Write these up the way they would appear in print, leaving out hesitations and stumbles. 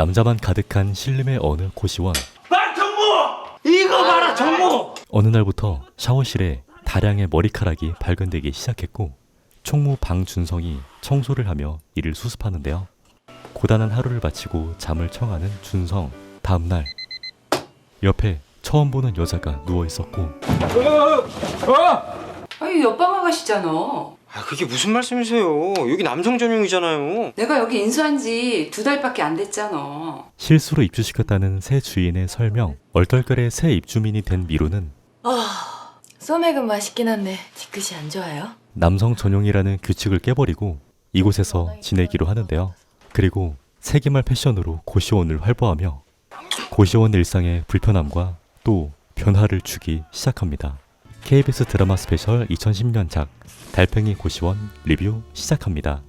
남자만 가득한 신림의 어느 고시원. 아, 정모! 이거 봐라, 정모! 어느 날부터 샤워실에 다량의 머리카락이 발견되기 시작했고 총무 방준성이 청소를 하며 이를 수습하는데요. 고단한 하루를 마치고 잠을 청하는 준성. 다음날 옆에 처음 보는 여자가 누워 있었고 아니 옆방 아가씨잖아. 아, 그게 무슨 말씀이세요? 여기 남성 전용이잖아요. 내가 여기 인수한 지 2달밖에 안 됐잖아. 실수로 입주시켰다는 새 주인의 설명. 얼떨결에 새 입주민이 된 미루는 소맥은 맛있긴 한데 뒤끝이 안 좋아요. 남성 전용이라는 규칙을 깨버리고 이곳에서 지내기로 하는데요. 그리고 세기말 패션으로 고시원을 활보하며 고시원 일상의 불편함과 또 변화를 주기 시작합니다. KBS 드라마 스페셜 2010년작 달팽이 고시원 리뷰 시작합니다.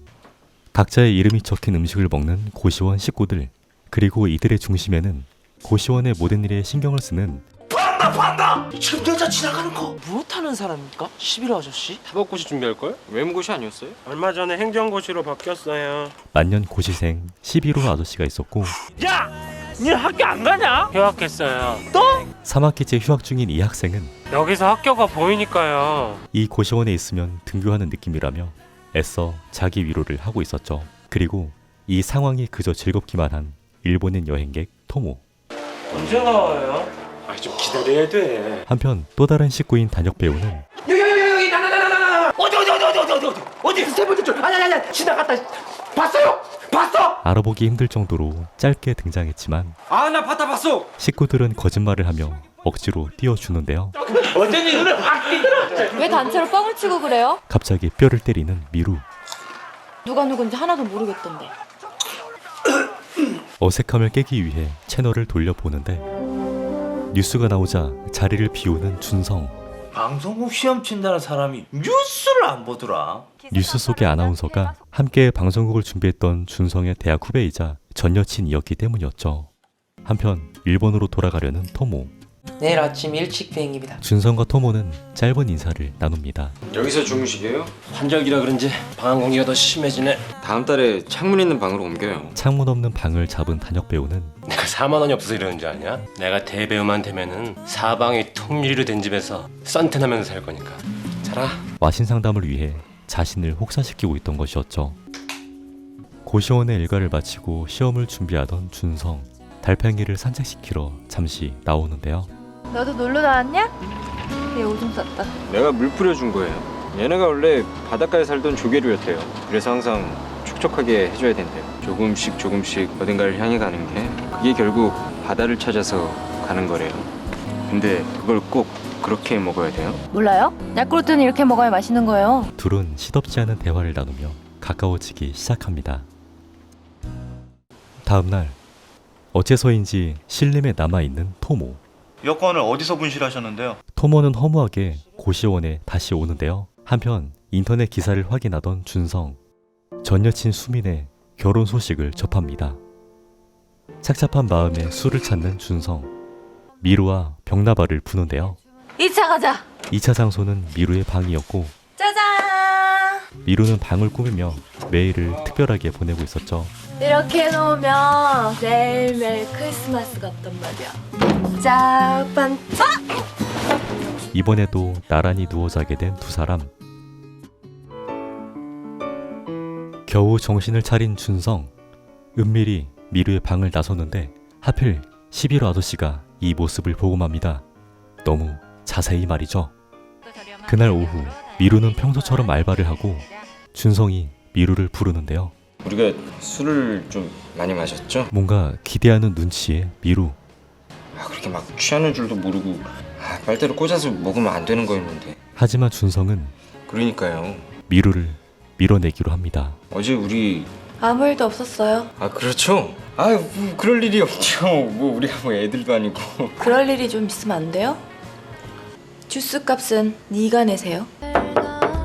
각자의 이름이 적힌 음식을 먹는 고시원 식구들, 그리고 이들의 중심에는 고시원의 모든 일에 신경을 쓰는 판다! 지금 여자 지나가는 거! 무엇하는 사람입니까? 11호 아저씨? 사법고시 준비할걸? 외무고시 아니었어요? 얼마 전에 행정고시로 바뀌었어요. 만년 고시생 11호 아저씨가 있었고 야! 니 학교 안 가냐? 휴학했어요. 3학기째 휴학 중인 이 학생은 여기서 학교가 보이니까요. 이 고시원에 있으면 등교하는 느낌이라며 애써 자기 위로를 하고 있었죠. 그리고 이 상황이 그저 즐겁기만 한 일본인 여행객 토모. 언제 나와요? 아, 좀 기다려야 돼. 한편 또 다른 식구인 단역 배우는 여기, 나. 어디? 세 번째 줄. 아니, 지나갔다. 봤어요? 봤어? 알아보기 힘들 정도로 짧게 등장했지만 아, 나 봤어. 식구들은 거짓말을 하며 억지로 띄워주는데요. 어쩐지 눈을 확 띄더라. 왜 단체로 뻥을 치고 그래요? 갑자기 뼈를 때리는 미루. 누가 누군지 하나도 모르겠던데. 어색함을 깨기 위해 채널을 돌려보는데 뉴스가 나오자 자리를 비우는 준성. 방송국 시험 친다는 사람이 뉴스를 안 보더라. 뉴스 속의 아나운서가 함께 방송국을 준비했던 준성의 대학 후배이자 전 여친이었기 때문이었죠. 한편 일본으로 돌아가려는 토모. 내일 아침 일찍 비행입니다. 준성과 토모는 짧은 인사를 나눕니다. 여기서 주무시게요? 환절기라 그런지 방한 공기가 더 심해지네. 다음 달에 창문 있는 방으로 옮겨요. 창문 없는 방을 잡은 단역 배우는 내가 4만 원이 없어서 이러는 줄 아냐? 내가 대배우만 되면은 사방이 통유리로 된 집에서 썬텐하면서 살 거니까. 자라. 와신 상담을 위해 자신을 혹사시키고 있던 것이었죠. 고시원의 일과를 마치고 시험을 준비하던 준성. 달팽이를 산책시키러 잠시 나오는데요. 너도 놀러 나왔냐? 내 오줌 쌌다. 내가 물 뿌려준 거예요. 얘네가 원래 바닷가에 살던 조개류였대요. 그래서 항상 촉촉하게 해줘야 된대요. 조금씩 어딘가를 향해 가는 게 그게 결국 바다를 찾아서 가는 거래요. 근데 그걸 꼭 그렇게 먹어야 돼요? 몰라요? 야쿠르트는 이렇게 먹어야 맛있는 거예요. 둘은 시덥지 않은 대화를 나누며 가까워지기 시작합니다. 다음날 어째서인지 신림에 남아있는 토모. 여권을 어디서 분실하셨는데요? 토모는 허무하게 고시원에 다시 오는데요. 한편 인터넷 기사를 확인하던 준성. 전 여친 수민의 결혼 소식을 접합니다. 착잡한 마음에 술을 찾는 준성. 미루와 벽나발을 부는데요. 2차 가자. 2차 장소는 미루의 방이었고 짜잔. 미루는 방을 꾸미며 매일을 특별하게 보내고 있었죠. 이렇게 해놓으면 매일매일 크리스마스 같단 말이야. 짝 반짝. 이번에도 나란히 누워 자게 된 두 사람. 겨우 정신을 차린 준성. 은밀히 미루의 방을 나섰는데 하필 11호 아저씨가 이 모습을 보고 맙니다. 너무 자세히 말이죠. 그날 오후 미루는 평소처럼 알바를 하고 준성이 미루를 부르는데요. 우리가 술을 좀 많이 마셨죠? 뭔가 기대하는 눈치에 미루. 그렇게 막 취하는 줄도 모르고 빨대로 꽂아서 먹으면 안 되는 거였는데. 하지만 준성은 그러니까요. 미루를 밀어내기로 합니다. 어제 우리 아무 일도 없었어요. 그렇죠. 뭐 그럴 일이 없죠. 뭐 우리가 뭐 애들도 아니고. 그럴 일이 좀 있으면 안 돼요? 주스 값은 네가 내세요.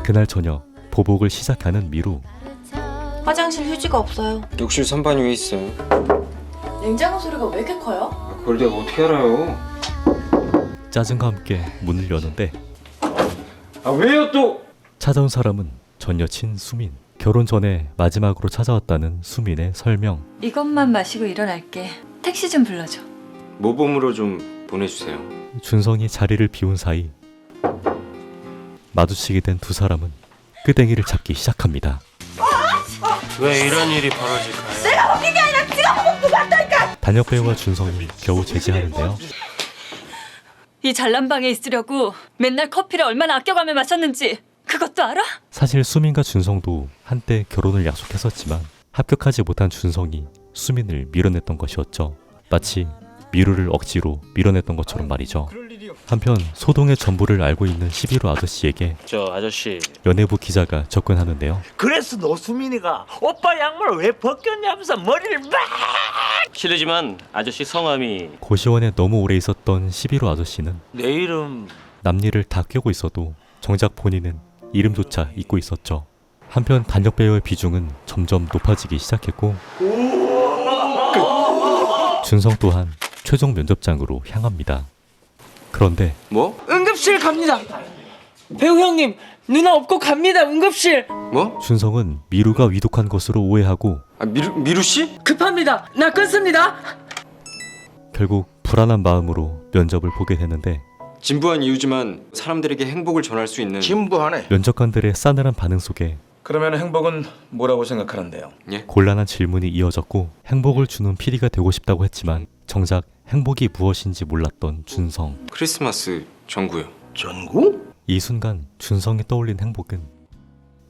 그날 저녁 보복을 시작하는 미루. 화장실 휴지가 없어요. 욕실 선반 위에 있어요. 냉장고 소리가 왜 이렇게 커요? 그걸 내가 어떻게 알아요? 짜증과 함께 문을 여는데 왜요 또? 찾아온 사람은 전 여친 수민. 결혼 전에 마지막으로 찾아왔다는 수민의 설명. 이것만 마시고 일어날게. 택시 좀 불러줘. 모범으로 좀 보내주세요. 준성이 자리를 비운 사이 마주치게 된 두 사람은 끄댕이를 잡기 시작합니다. 왜 이런 일이 벌어질까요? 단역 배우와 준성이 겨우 제지하는데요. 이 잘난 방에 있으려고 맨날 커피를 얼마나 아껴가며 마셨는지 그것도 알아? 사실 수민과 준성도 한때 결혼을 약속했었지만 합격하지 못한 준성이 수민을 밀어냈던 것이었죠. 마치 미루를 억지로 밀어냈던 것처럼 말이죠. 한편 소동의 전부를 알고 있는 11호 아저씨에게 저 아저씨. 연예부 기자가 접근하는데요. 그래서 노수민이가 오빠 양말을 왜 벗겼냐면서 머리를 막. 실례지만 아저씨 성함이 고시원에 너무 오래 있었던 11호 아저씨는 내 이름. 남일을 다 꿰고 있어도 정작 본인은 이름조차 잊고 있었죠. 한편 단역 배우의 비중은 점점 높아지기 시작했고 준성 또한 최종 면접장으로 향합니다. 그런데 뭐? 응급실 갑니다. 배우 형님, 누나 업고 갑니다. 응급실. 뭐? 준성은 미루가 위독한 것으로 오해하고 아, 미루 씨? 급합니다. 나 끊습니다. 결국 불안한 마음으로 면접을 보게 되는데 진부한 이유지만 사람들에게 행복을 전할 수 있는 진부하네. 면접관들의 싸늘한 반응 속에 그러면 행복은 뭐라고 생각하는데요? 곤란한 질문이 이어졌고 행복을 주는 PD가 되고 싶다고 했지만 정작 행복이 무엇인지 몰랐던 준성. 크리스마스 전구요. 전구? 이 순간 준성이 떠올린 행복은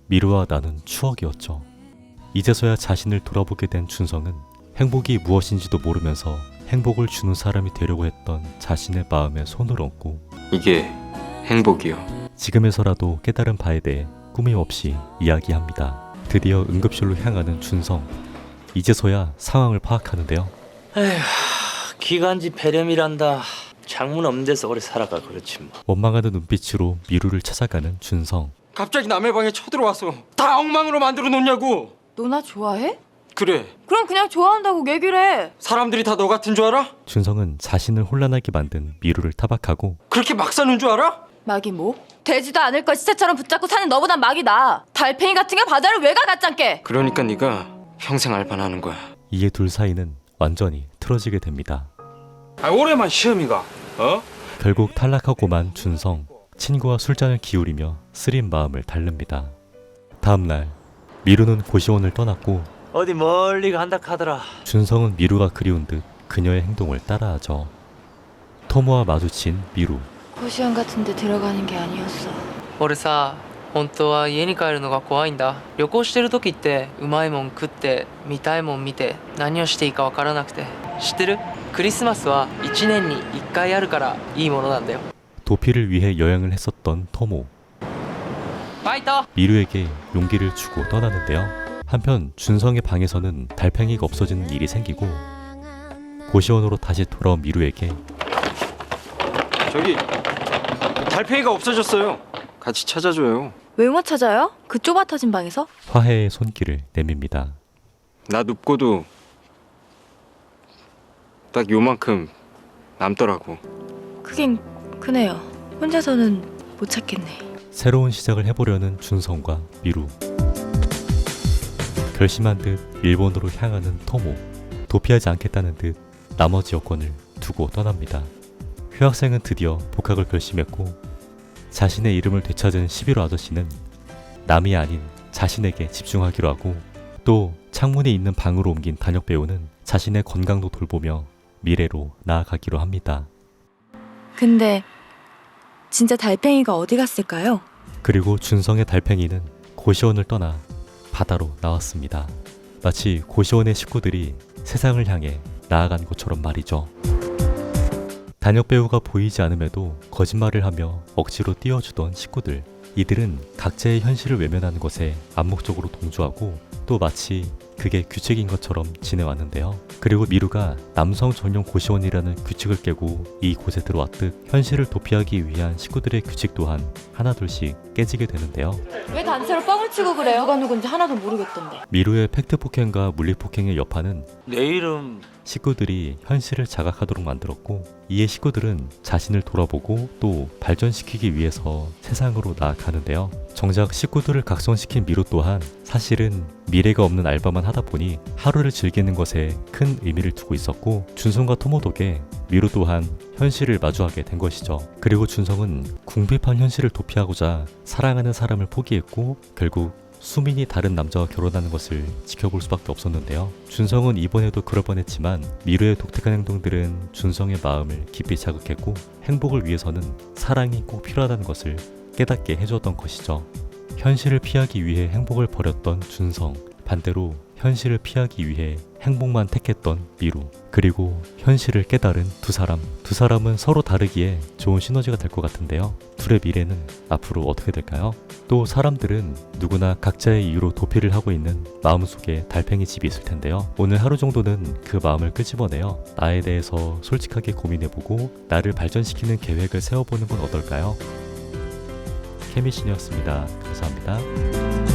미루와 나눈 추억이었죠. 이제서야 자신을 돌아보게 된 준성은 행복이 무엇인지도 모르면서 행복을 주는 사람이 되려고 했던 자신의 마음에 손을 얹고 이게 행복이요. 지금에서라도 깨달은 바에 대해 꾸밈없이 이야기합니다. 드디어 응급실로 향하는 준성. 이제서야 상황을 파악하는데요. 에휴, 기관지 폐렴이란다. 장문 없는 데서 오래 살아가 그렇지 뭐. 원망하는 눈빛으로 미루를 찾아가는 준성. 갑자기 남의 방에 쳐들어와서 다 엉망으로 만들어 놓냐고. 너 나 좋아해? 그래. 그럼 그냥 좋아한다고 얘기를 해. 사람들이 다 너 같은 줄 알아? 준성은 자신을 혼란하게 만든 미루를 타박하고 그렇게 막 사는 줄 알아? 막이 뭐? 되지도 않을 걸 시체처럼 붙잡고 사는 너보단 막이 나. 달팽이 같은 게 바다를 왜 가 가짱게? 그러니까 네가 평생 알바하는 거야. 이에 둘 사이는 완전히 틀어지게 됩니다. 아 올해만 시험이가. 결국 탈락하고만 준성. 친구와 술잔을 기울이며 쓰린 마음을 달랩니다. 다음날 미루는 고시원을 떠났고 어디 멀리 간다 카더라. 준성은 미루가 그리운 듯 그녀의 행동을 따라하죠. 토모와 마주친 미루. 고시원 같은 데 들어가는 게 아니었어. 俺さ、本当は家に帰るのが怖いんだ。旅行してる時ってうまいもん食って見たいもん見て何をしていいかわからなくて。知ってる？クリスマスは1年に1回あるからいいものなんだよ。 도피를 위해 여행을 했었던 토모. バイト。 미루에게 용기를 주고 떠나는데요. 한편 준성의 방에서는 달팽이가 없어지는 일이 생기고 고시원으로 다시 돌아온 미루에게 저기 달팽이가 없어졌어요. 같이 찾아줘요. 왜 못 찾아요? 그 좁아터진 방에서? 화해의 손길을 내밉니다. 나 눕고도 딱 요만큼 남더라고. 크긴 크네요. 혼자서는 못 찾겠네. 새로운 시작을 해보려는 준성과 미루. 결심한 듯 일본으로 향하는 토모. 도피하지 않겠다는 듯 나머지 여권을 두고 떠납니다. 휴학생은 드디어 복학을 결심했고 자신의 이름을 되찾은 11호 아저씨는 남이 아닌 자신에게 집중하기로 하고 또 창문이 있는 방으로 옮긴 단역 배우는 자신의 건강도 돌보며 미래로 나아가기로 합니다. 근데 진짜 달팽이가 어디 갔을까요? 그리고 준성의 달팽이는 고시원을 떠나 바다로 나왔습니다. 마치 고시원의 식구들이 세상을 향해 나아간 것처럼 말이죠. 단역 배우가 보이지 않음에도 거짓말을 하며 억지로 띄워주던 식구들. 이들은 각자의 현실을 외면하는 것에 암묵적으로 동조하고 또 마치 그게 규칙인 것처럼 지내왔는데요. 그리고 미루가 남성 전용 고시원이라는 규칙을 깨고 이곳에 들어왔듯 현실을 도피하기 위한 식구들의 규칙 또한 하나둘씩 깨지게 되는데요. 왜 단체로 뻥을 치고 그래요? 누가 누군지 하나도 모르겠던데. 미루의 팩트 폭행과 물리 폭행의 여파는 내 이름 식구들이 현실을 자각하도록 만들었고, 이에 식구들은 자신을 돌아보고 또 발전시키기 위해서 세상으로 나아가는데요. 정작 식구들을 각성시킨 미루 또한 사실은 미래가 없는 알바만 하다 보니 하루를 즐기는 것에 큰 의미를 두고 있었고, 준성과 토모 덕에 미루 또한 현실을 마주하게 된 것이죠. 그리고 준성은 궁핍한 현실을 도피하고자 사랑하는 사람을 포기했고, 결국 수민이 다른 남자와 결혼하는 것을 지켜볼 수밖에 없었는데요. 준성은 이번에도 그럴 뻔했지만 미루의 독특한 행동들은 준성의 마음을 깊이 자극했고, 행복을 위해서는 사랑이 꼭 필요하다는 것을 깨닫게 해주었던 것이죠. 현실을 피하기 위해 행복을 버렸던 준성, 반대로 현실을 피하기 위해 행복만 택했던 미루, 그리고 현실을 깨달은 두 사람은 서로 다르기에 좋은 시너지가 될 것 같은데요. 둘의 미래는 앞으로 어떻게 될까요? 또 사람들은 누구나 각자의 이유로 도피를 하고 있는 마음속에 달팽이 집이 있을 텐데요. 오늘 하루 정도는 그 마음을 끄집어내어 나에 대해서 솔직하게 고민해보고 나를 발전시키는 계획을 세워보는 건 어떨까요? 케미신이었습니다. 감사합니다.